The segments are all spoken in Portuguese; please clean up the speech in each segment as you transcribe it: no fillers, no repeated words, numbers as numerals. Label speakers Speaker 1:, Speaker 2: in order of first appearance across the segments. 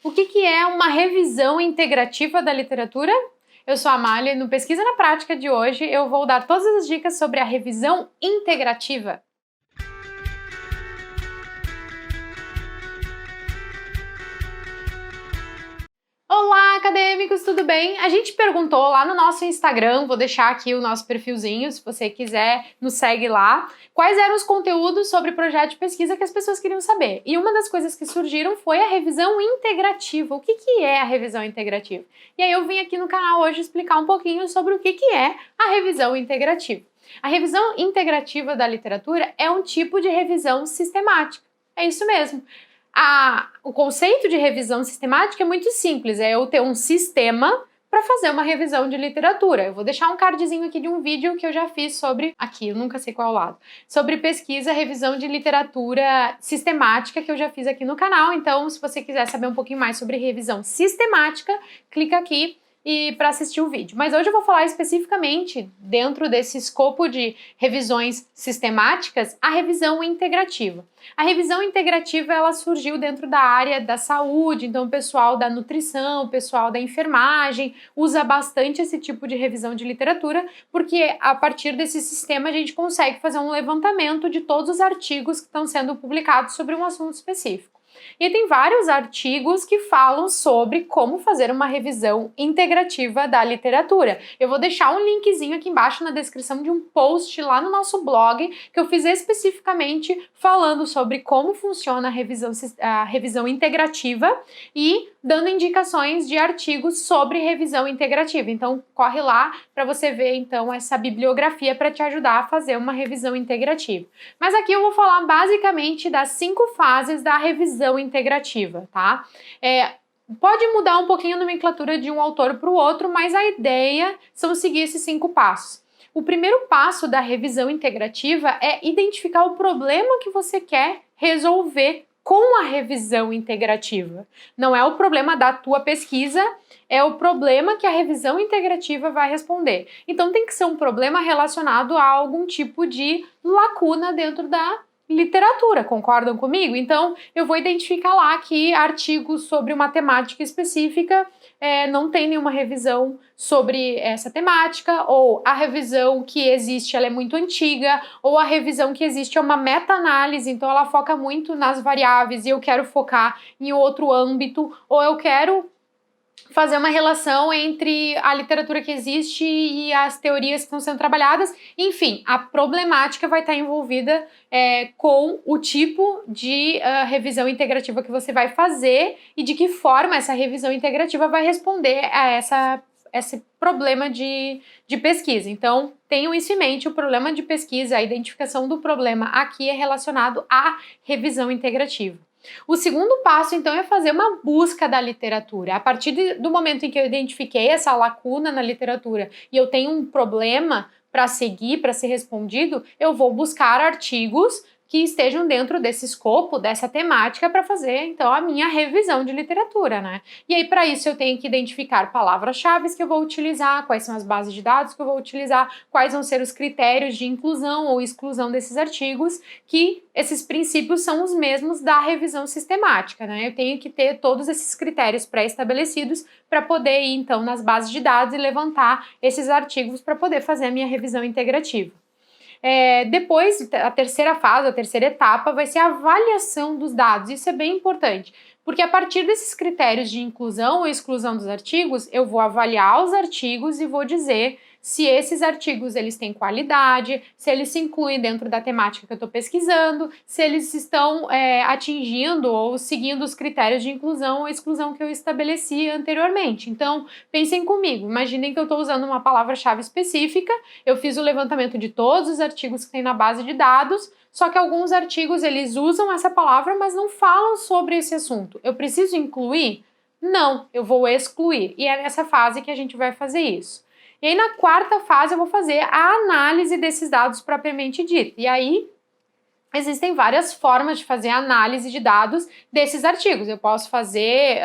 Speaker 1: O que é uma revisão integrativa da literatura? Eu sou a Amália e no Pesquisa na Prática de hoje eu vou dar todas as dicas sobre a revisão integrativa. Olá, acadêmicos, tudo bem? A gente perguntou lá no nosso Instagram, vou deixar aqui o nosso perfilzinho, se você quiser, nos segue lá, quais eram os conteúdos sobre projeto de pesquisa que as pessoas queriam saber. E uma das coisas que surgiram foi a revisão integrativa. O que é a revisão integrativa? E aí eu vim aqui no canal hoje explicar um pouquinho sobre o que é a revisão integrativa. A revisão integrativa da literatura é um tipo de revisão sistemática. É isso mesmo. O conceito de revisão sistemática é muito simples, é eu ter um sistema para fazer uma revisão de literatura. Eu vou deixar um cardzinho aqui de um vídeo que eu já fiz sobre, aqui, eu nunca sei qual lado, sobre pesquisa, revisão de literatura sistemática que eu já fiz aqui no canal. Então, se você quiser saber um pouquinho mais sobre revisão sistemática, clica aqui para assistir o vídeo. Mas hoje eu vou falar especificamente, dentro desse escopo de revisões sistemáticas, a revisão integrativa. A revisão integrativa, ela surgiu dentro da área da saúde, então o pessoal da nutrição, o pessoal da enfermagem usa bastante esse tipo de revisão de literatura, porque a partir desse sistema a gente consegue fazer um levantamento de todos os artigos que estão sendo publicados sobre um assunto específico. E tem vários artigos que falam sobre como fazer uma revisão integrativa da literatura. Eu vou deixar um linkzinho aqui embaixo na descrição de um post lá no nosso blog que eu fiz especificamente falando sobre como funciona a revisão integrativa e dando indicações de artigos sobre revisão integrativa. Então, corre lá para você ver então essa bibliografia para te ajudar a fazer uma revisão integrativa. Mas aqui eu vou falar basicamente das 5 fases da revisão integrativa, tá? Pode mudar um pouquinho a nomenclatura de um autor para o outro, mas a ideia são seguir esses 5 passos. O primeiro passo da revisão integrativa é identificar o problema que você quer resolver com a revisão integrativa. Não é o problema da tua pesquisa, é o problema que a revisão integrativa vai responder. Então tem que ser um problema relacionado a algum tipo de lacuna dentro da literatura, concordam comigo? Então eu vou identificar lá que artigos sobre uma temática específica não tem nenhuma revisão sobre essa temática, ou a revisão que existe ela é muito antiga, ou a revisão que existe é uma meta-análise, então ela foca muito nas variáveis e eu quero focar em outro âmbito, ou eu quero fazer uma relação entre a literatura que existe e as teorias que estão sendo trabalhadas. Enfim, a problemática vai estar envolvida com o tipo de revisão integrativa que você vai fazer e de que forma essa revisão integrativa vai responder a esse problema de pesquisa. Então, tenham isso em mente, o problema de pesquisa, a identificação do problema aqui é relacionado à revisão integrativa. O segundo passo, então, é fazer uma busca da literatura. A partir do momento em que eu identifiquei essa lacuna na literatura e eu tenho um problema para seguir, para ser respondido, eu vou buscar artigos que estejam dentro desse escopo, dessa temática, para fazer, então, a minha revisão de literatura, né? E aí, para isso, eu tenho que identificar palavras-chave que eu vou utilizar, quais são as bases de dados que eu vou utilizar, quais vão ser os critérios de inclusão ou exclusão desses artigos, que esses princípios são os mesmos da revisão sistemática, né? Eu tenho que ter todos esses critérios pré-estabelecidos para poder ir, então, nas bases de dados e levantar esses artigos para poder fazer a minha revisão integrativa. Depois, a terceira fase, a terceira etapa, vai ser a avaliação dos dados. Isso é bem importante, porque a partir desses critérios de inclusão ou exclusão dos artigos, eu vou avaliar os artigos e vou dizer se esses artigos eles têm qualidade, se eles se incluem dentro da temática que eu estou pesquisando, se eles estão atingindo ou seguindo os critérios de inclusão ou exclusão que eu estabeleci anteriormente. Então, pensem comigo, imaginem que eu estou usando uma palavra-chave específica, eu fiz o levantamento de todos os artigos que tem na base de dados, só que alguns artigos eles usam essa palavra, mas não falam sobre esse assunto. Eu preciso incluir? Não, eu vou excluir. E é nessa fase que a gente vai fazer isso. E aí, na quarta fase, eu vou fazer a análise desses dados propriamente dito. E aí, existem várias formas de fazer análise de dados desses artigos. Eu posso fazer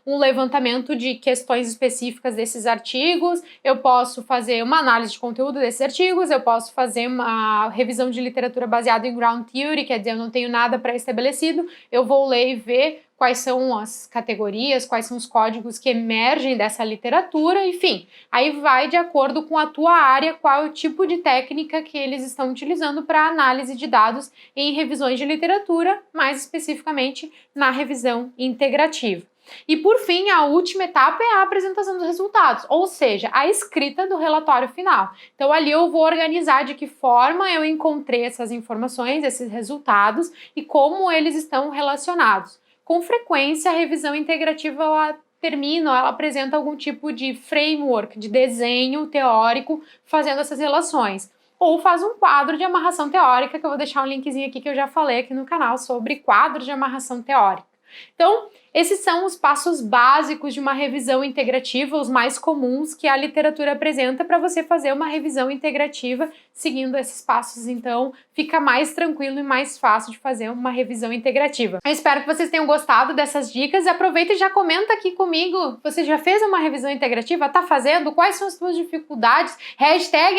Speaker 1: um levantamento de questões específicas desses artigos, eu posso fazer uma análise de conteúdo desses artigos, eu posso fazer uma revisão de literatura baseada em ground theory, quer dizer, eu não tenho nada pré-estabelecido, eu vou ler e ver quais são as categorias, quais são os códigos que emergem dessa literatura, enfim. Aí vai de acordo com a tua área, qual é o tipo de técnica que eles estão utilizando para análise de dados em revisões de literatura, mais especificamente na revisão integrativa. E por fim, a última etapa é a apresentação dos resultados, ou seja, a escrita do relatório final. Então ali eu vou organizar de que forma eu encontrei essas informações, esses resultados e como eles estão relacionados. Com frequência, a revisão integrativa ela apresenta algum tipo de framework, de desenho teórico fazendo essas relações. Ou faz um quadro de amarração teórica, que eu vou deixar um linkzinho aqui que eu já falei aqui no canal sobre quadros de amarração teórica. Então, esses são os passos básicos de uma revisão integrativa, os mais comuns que a literatura apresenta para você fazer uma revisão integrativa. Seguindo esses passos, então, fica mais tranquilo e mais fácil de fazer uma revisão integrativa. Eu espero que vocês tenham gostado dessas dicas. Aproveita e já comenta aqui comigo. Você já fez uma revisão integrativa? Tá fazendo? Quais são as suas dificuldades?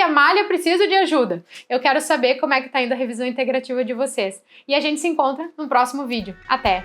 Speaker 1: #Amália, preciso de ajuda. Eu quero saber como é que tá indo a revisão integrativa de vocês. E a gente se encontra no próximo vídeo. Até!